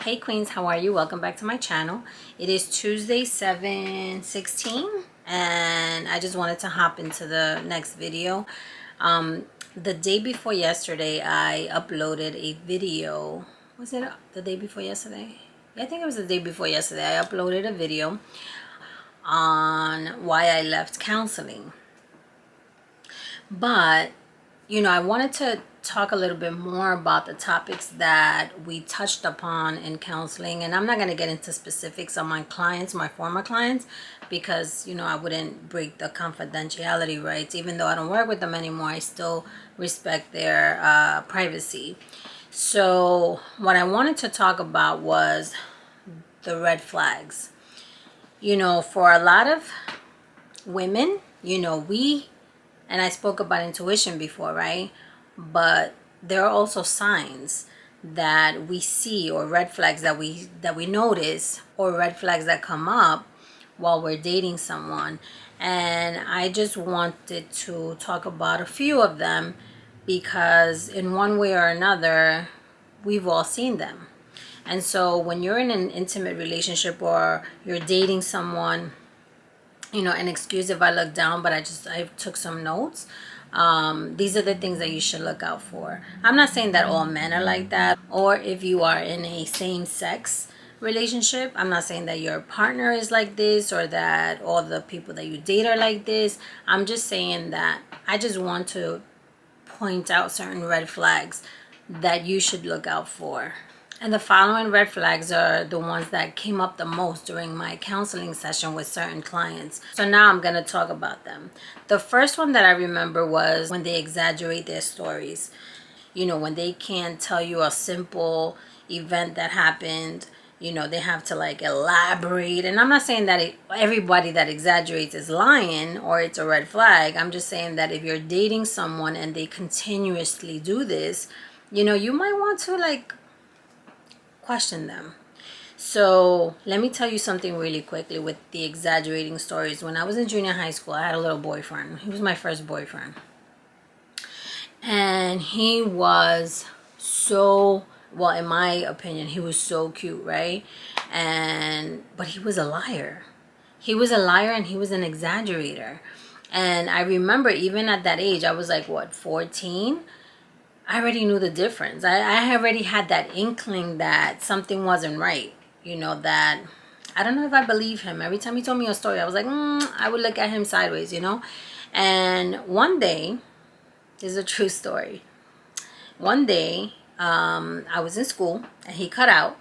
Hey Queens, how are you? Welcome back to my channel. It is Tuesday 7/16 and I just wanted to hop into the next video. The day before yesterday I uploaded a video. Was it the day before yesterday? Yeah, I think it was the day before yesterday. I uploaded a video on why I left counseling. But I wanted to talk a little bit more about the topics that we touched upon in counseling. And I'm not going to get into specifics on my clients, my former clients, because, I wouldn't break the confidentiality rights. Even though I don't work with them anymore, I still respect their privacy. So what I wanted to talk about was the red flags. For a lot of women, and I spoke about intuition before, right? But there are also signs that we see, or red flags that we notice, or red flags that come up while we're dating someone. And I just wanted to talk about a few of them because in one way or another, we've all seen them. And so when you're in an intimate relationship or you're dating someone, and excuse if I look down, but I took some notes. These are the things that you should look out for. I'm not saying that all men are like that, or if you are in a same-sex relationship, I'm not saying that your partner is like this or that all the people that you date are like this. I'm just saying that I just want to point out certain red flags that you should look out for. And the following red flags are the ones that came up the most during my counseling session with certain clients. So now I'm going to talk about them. The first one that I remember was when they exaggerate their stories. When they can't tell you a simple event that happened, they have to elaborate. And I'm not saying that everybody that exaggerates is lying or it's a red flag. I'm just saying that if you're dating someone and they continuously do this, you might want to question them. So let me tell you something really quickly with the exaggerating stories. When I was in junior high school, I had a little boyfriend. He was my first boyfriend. And he was so, well, in my opinion, he was so cute, right? But he was a liar. He was a liar and he was an exaggerator. And I remember even at that age, I was 14? I already knew the difference. I already had that inkling that something wasn't right. That I don't know if I believe him. Every time he told me a story, I was like, I would look at him sideways, And one day, this is a true story. One day, I was in school and he cut out.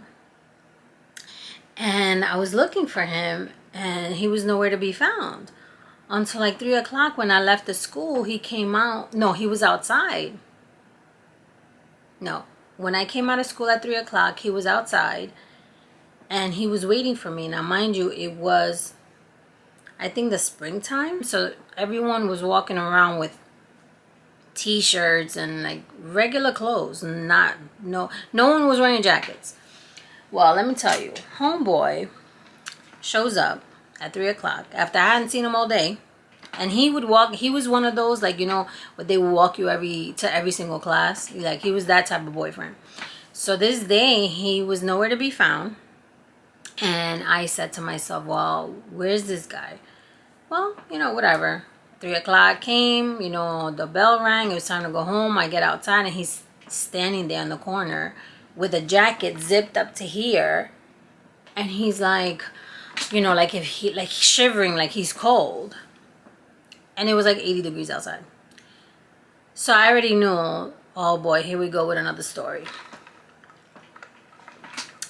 And I was looking for him and he was nowhere to be found. Until 3 o'clock when I left the school, he came out. No, he was outside. No, when I came out of school at 3 o'clock, he was outside and he was waiting for me. Now, mind you, it was, I think, the springtime. So everyone was walking around with t-shirts and regular clothes. No one was wearing jackets. Well, let me tell you, homeboy shows up at 3 o'clock after I hadn't seen him all day. And he would walk. He was one of those, they would walk you to every single class. He was that type of boyfriend. So this day, he was nowhere to be found. And I said to myself, well, where's this guy? Well, whatever. 3 o'clock came, the bell rang. It was time to go home. I get outside and he's standing there in the corner with a jacket zipped up to here. And he's if he's shivering, he's cold. And it was 80 degrees outside. So I already knew, oh boy, here we go with another story.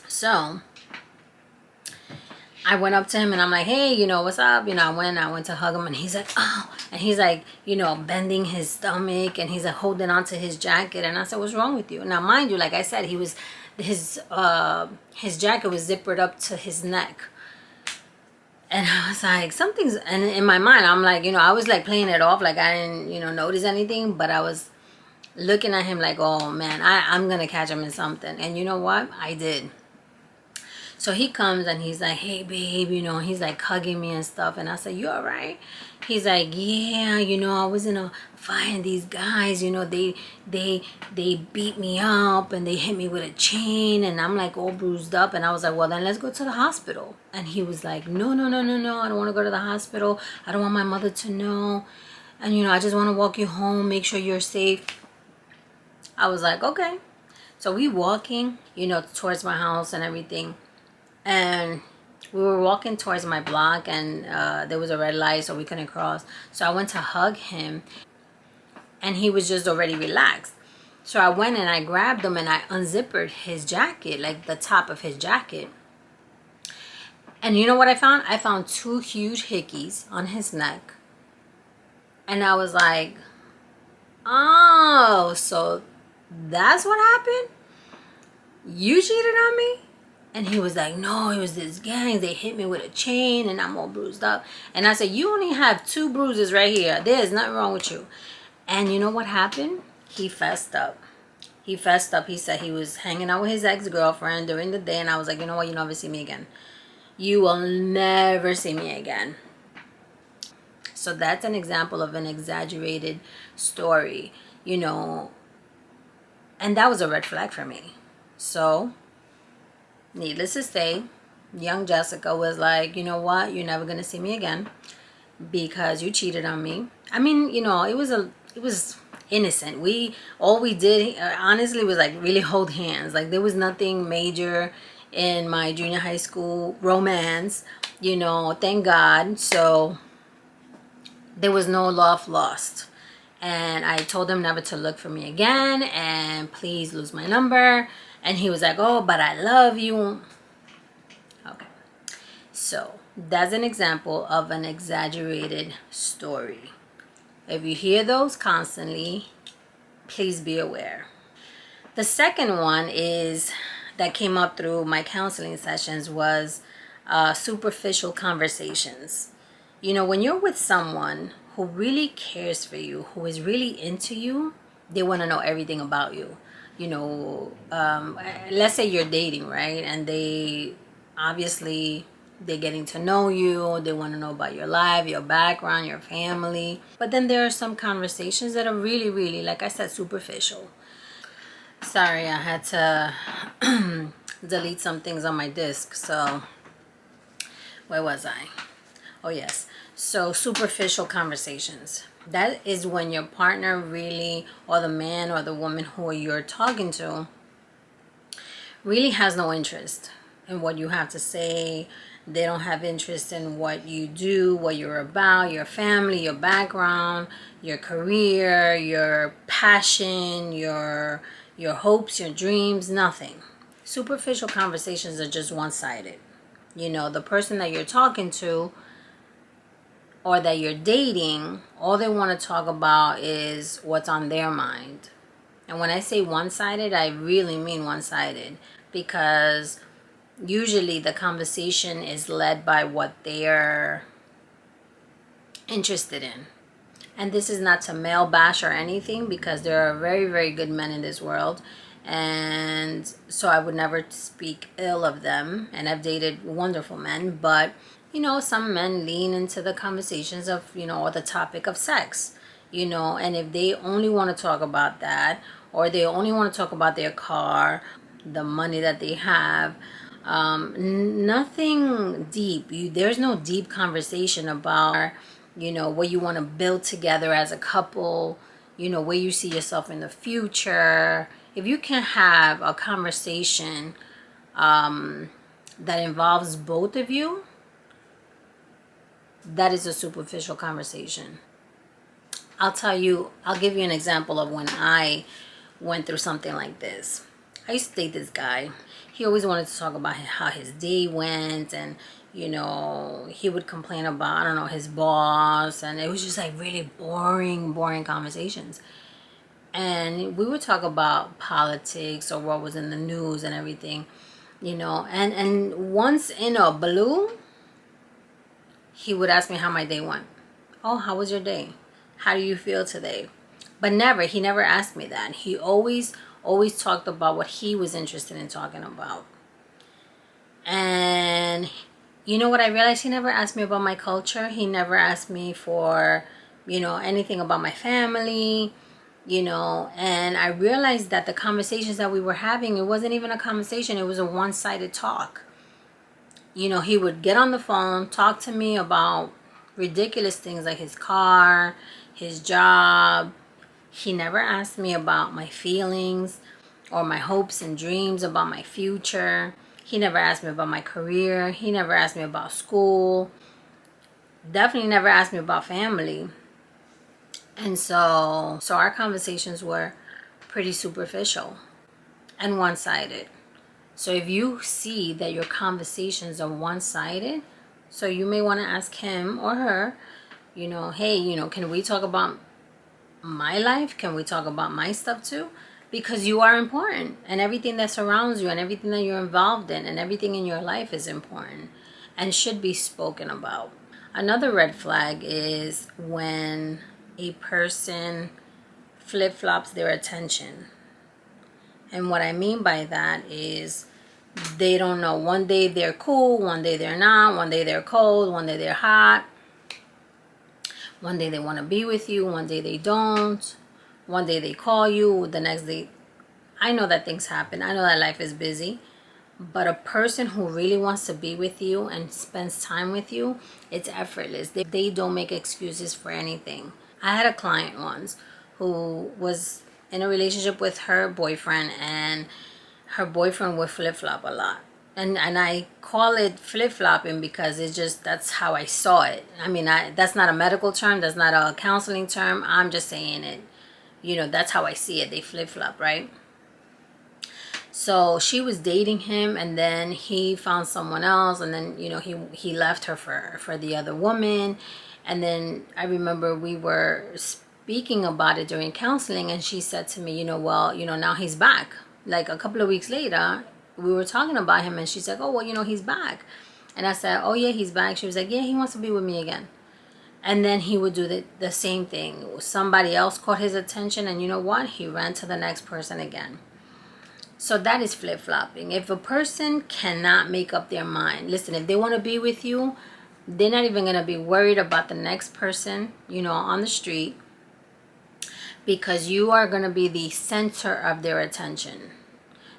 So I went up to him and I'm like, hey, what's up? I went to hug him and he's like, oh. And he's bending his stomach and he's holding onto his jacket. And I said, what's wrong with you? Now, mind you, like I said, his jacket was zippered up to his neck. And I was like, something's, and in my mind, I'm I was playing it off I didn't, notice anything. But I was looking at him oh man, I'm going to catch him in something. And you know what? I did. So he comes and he's like, hey babe, he's like hugging me and stuff. And I said, you all right? He's like, yeah, I was in a fight and these guys, they beat me up and they hit me with a chain and I'm like all bruised up. And I was like, well, then let's go to the hospital. And he was like, no, no, no, no, no. I don't want to go to the hospital. I don't want my mother to know. And, I just want to walk you home, make sure you're safe. I was like, okay. So we walking, towards my house and everything. And we were walking towards my block and there was a red light, so we couldn't cross. So I went to hug him and he was just already relaxed. So I went and I grabbed him and I unzippered his jacket, like the top of his jacket. And you know what I found? I found 2 huge hickeys on his neck. And I was like, oh, so that's what happened? You cheated on me? And he was like, no, it was this gang. They hit me with a chain and I'm all bruised up. And I said, you only have 2 bruises right here. There's nothing wrong with you. And you know what happened? He fessed up. He fessed up. He said he was hanging out with his ex-girlfriend during the day. And I was like, you know what? You'll never see me again. You will never see me again. So that's an example of an exaggerated story, and that was a red flag for me. So needless to say, young Jessica was like, you know what? You're never going to see me again because you cheated on me. I mean, it was innocent. All we did, honestly, was like really hold hands. Like there was nothing major in my junior high school romance, thank God. So there was no love lost. And I told him never to look for me again and please lose my number. And he was like, oh, but I love you. Okay. So that's an example of an exaggerated story. If you hear those constantly, please be aware. The second one that came up through my counseling sessions was superficial conversations. When you're with someone who really cares for you, who is really into you, they want to know everything about you. Let's say you're dating, right? And they're getting to know you. They want to know about your life, your background, your family. But then there are some conversations that are really, really, like I said, superficial. Sorry, I had to delete some things on my disk. So where was I? Oh, yes. So superficial conversations. That is when your partner really, or the man or the woman who you're talking to, really has no interest in what you have to say. They don't have interest in what you do, what you're about, your family, your background, your career, your passion, your hopes, your dreams, nothing. Superficial conversations are just one-sided. The person that you're talking to or that you're dating, all they want to talk about is what's on their mind. And when I say one-sided, I really mean one-sided, because usually the conversation is led by what they're interested in. And this is not to male bash or anything, because there are very, very good men in this world. And so I would never speak ill of them. And I've dated wonderful men, but some men lean into the conversations of, or the topic of sex, and if they only want to talk about that, or they only want to talk about their car, the money that they have, nothing deep. There's no deep conversation about, what you want to build together as a couple, where you see yourself in the future. If you can have a conversation that involves both of you, that is a superficial conversation. I'll give you an example of when I went through something like this. I used to date this guy. He always wanted to talk about how his day went, and he would complain about, I don't know, his boss, and it was just like really boring conversations. And we would talk about politics or what was in the news and everything, and once in a blue, he would ask me how my day went. Oh, how was your day? How do you feel today? But he never asked me that. He always talked about what he was interested in talking about. And you know what I realized? He never asked me about my culture. He never asked me for, anything about my family, and I realized that the conversations that we were having, it wasn't even a conversation. It was a one-sided talk. He would get on the phone, talk to me about ridiculous things like his car, his job. He never asked me about my feelings or my hopes and dreams about my future. He never asked me about my career. He never asked me about school. Definitely never asked me about family. And so our conversations were pretty superficial and one-sided. So if you see that your conversations are one-sided, so you may want to ask him or her, hey, can we talk about my life? Can we talk about my stuff too? Because you are important, and everything that surrounds you and everything that you're involved in and everything in your life is important and should be spoken about. Another red flag is when a person flip-flops their attention. And what I mean by that is they don't know. One day they're cool, one day they're not, one day they're cold, one day they're hot. One day they want to be with you, one day they don't. One day they call you, the next day. I know that things happen. I know that life is busy. But a person who really wants to be with you and spends time with you, it's effortless. They don't make excuses for anything. I had a client once who was in a relationship with her boyfriend, and her boyfriend would flip-flop a lot. And I call it flip-flopping because it's just, that's how I saw it. I mean, that's not a medical term. That's not a counseling term. I'm just saying it. That's how I see it. They flip-flop, right? So she was dating him, and then he found someone else, and then he left her for the other woman. And then I remember we were speaking about it during counseling, and she said to me, now he's back. Like a couple of weeks later, we were talking about him, and she's like, oh, well, he's back. And I said, oh yeah, he's back. She was like, yeah, he wants to be with me again. And then he would do the same thing. Somebody else caught his attention, and you know what? He ran to the next person again. So that is flip-flopping. If a person cannot make up their mind, listen, if they want to be with you, they're not even going to be worried about the next person, on the street, because you are going to be the center of their attention.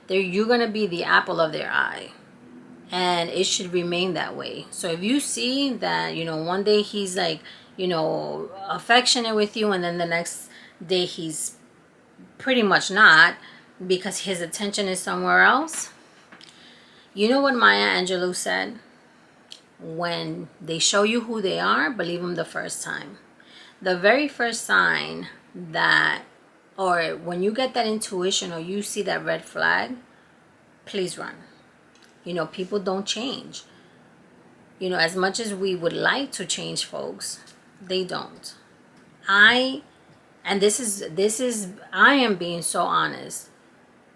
You're going to be the apple of their eye. And it should remain that way. So if you see that, one day he's like, affectionate with you, and then the next day he's pretty much not, because his attention is somewhere else. You know what Maya Angelou said? When they show you who they are, believe them the first time. The very first sign that, or when you get that intuition or you see that red flag, please run. People don't change. As much as we would like to change folks, they don't. I am being so honest.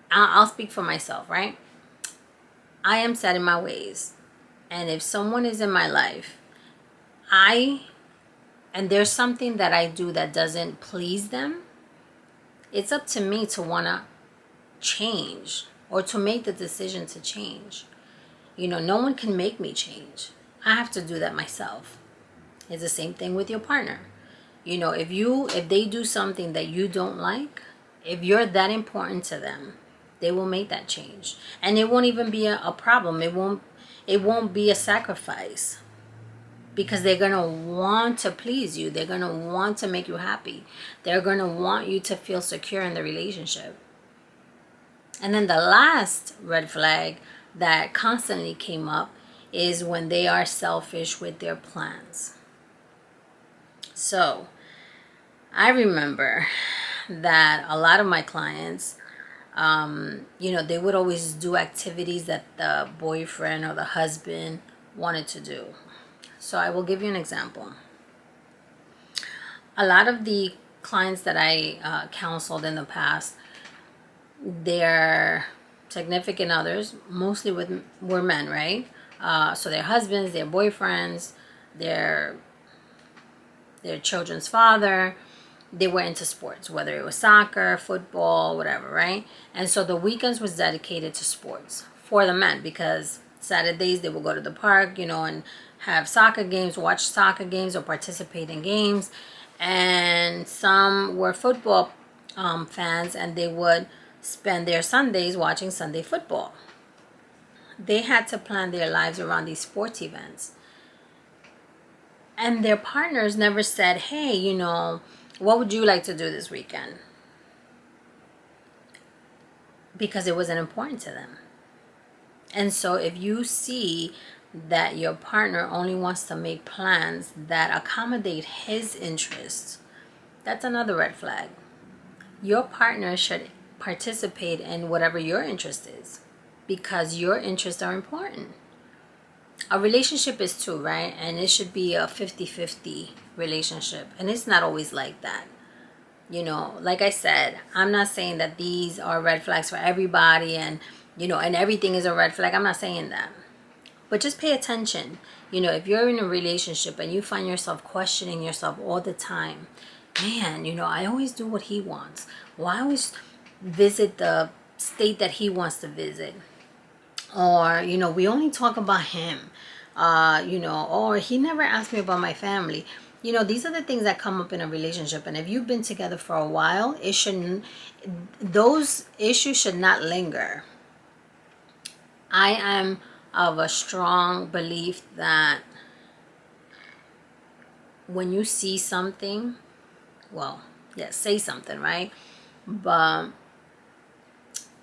I'll speak for myself, right? I am set in my ways. And if someone is in my life, and there's something that I do that doesn't please them, it's up to me to want to change or to make the decision to change. No one can make me change. I have to do that myself. It's the same thing with your partner. If they do something that you don't like, if you're that important to them, they will make that change. And it won't even be a problem. It won't be a sacrifice, because they're going to want to please you. They're going to want to make you happy. They're going to want you to feel secure in the relationship. And then the last red flag that constantly came up is when they are selfish with their plans. So I remember that a lot of my clients, they would always do activities that the boyfriend or the husband wanted to do. So I will give you an example. A lot of the clients that I counseled in the past, their significant others, mostly were men, right? So their husbands, their boyfriends, their children's father, they were into sports, whether it was soccer, football, whatever, right? And so the weekends was dedicated to sports for the men, because Saturdays they will go to the park, and have soccer games, watch soccer games, or participate in games. And some were football fans, and they would spend their Sundays watching Sunday football. They had to plan their lives around these sports events. And their partners never said, hey, what would you like to do this weekend? Because it wasn't important to them. And so if you see that your partner only wants to make plans that accommodate his interests, that's another red flag. Your partner should participate in whatever your interest is, because your interests are important. A relationship is two, right? And it should be a 50-50 relationship. And it's not always like that. Like I said, I'm not saying that these are red flags for everybody and everything is a red flag. I'm not saying that. But just pay attention. If you're in a relationship and you find yourself questioning yourself all the time, man, I always do what he wants. Well, I always visit the state that he wants to visit. Or, we only talk about him. Or he never asked me about my family. These are the things that come up in a relationship. And if you've been together for a while, those issues should not linger. I am of a strong belief that when you see something, say something, right? But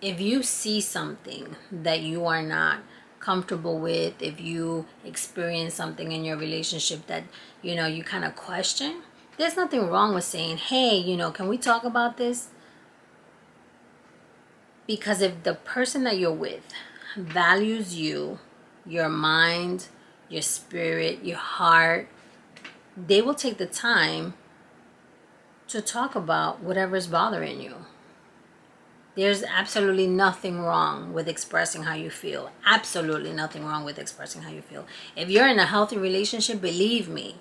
if you see something that you are not comfortable with, if you experience something in your relationship that you kind of question, there's nothing wrong with saying, hey, can we talk about this? Because if the person that you're with values you, your mind, your spirit, your heart, they will take the time to talk about whatever's bothering you. There's absolutely nothing wrong with expressing how you feel. Absolutely nothing wrong with expressing how you feel. If you're in a healthy relationship, believe me,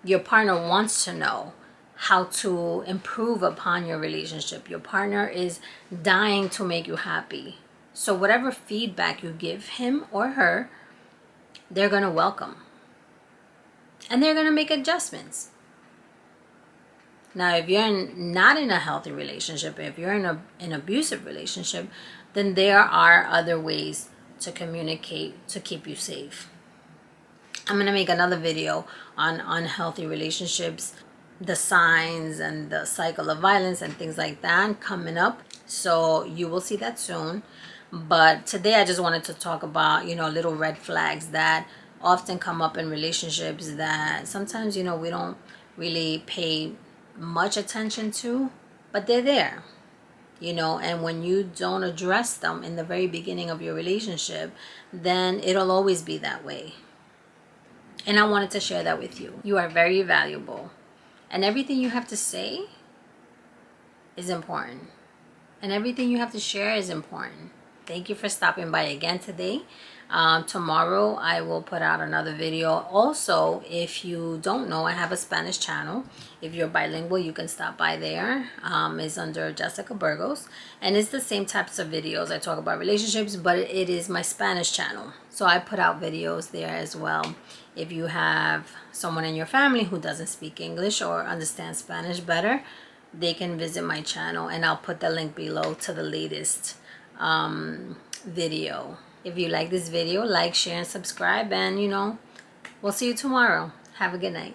your partner wants to know how to improve upon your relationship. Your partner is dying to make you happy. So whatever feedback you give him or her, they're going to welcome. And they're going to make adjustments. Now, if you're not in a healthy relationship, if you're in an abusive relationship, then there are other ways to communicate to keep you safe. I'm going to make another video on unhealthy relationships, the signs and the cycle of violence and things like that coming up. So you will see that soon. But today I just wanted to talk about, little red flags that often come up in relationships that sometimes, we don't really pay much attention to, but they're there, and when you don't address them in the very beginning of your relationship, then it'll always be that way. And I wanted to share that with you. You are very valuable, and everything you have to say is important, and everything you have to share is important. Thank you for stopping by again today. Tomorrow I will put out another video. Also, if you don't know, I have a Spanish channel. If you're bilingual, you can stop by there. It's under Jessica Burgos, and it's the same types of videos. I talk about relationships, but it is my Spanish channel, so I put out videos there as well. If you have someone in your family who doesn't speak English or understands Spanish better, they can visit my channel, and I'll put the link below to the latest video. If you like this video, like, share, and subscribe, and we'll see you tomorrow. Have a good night.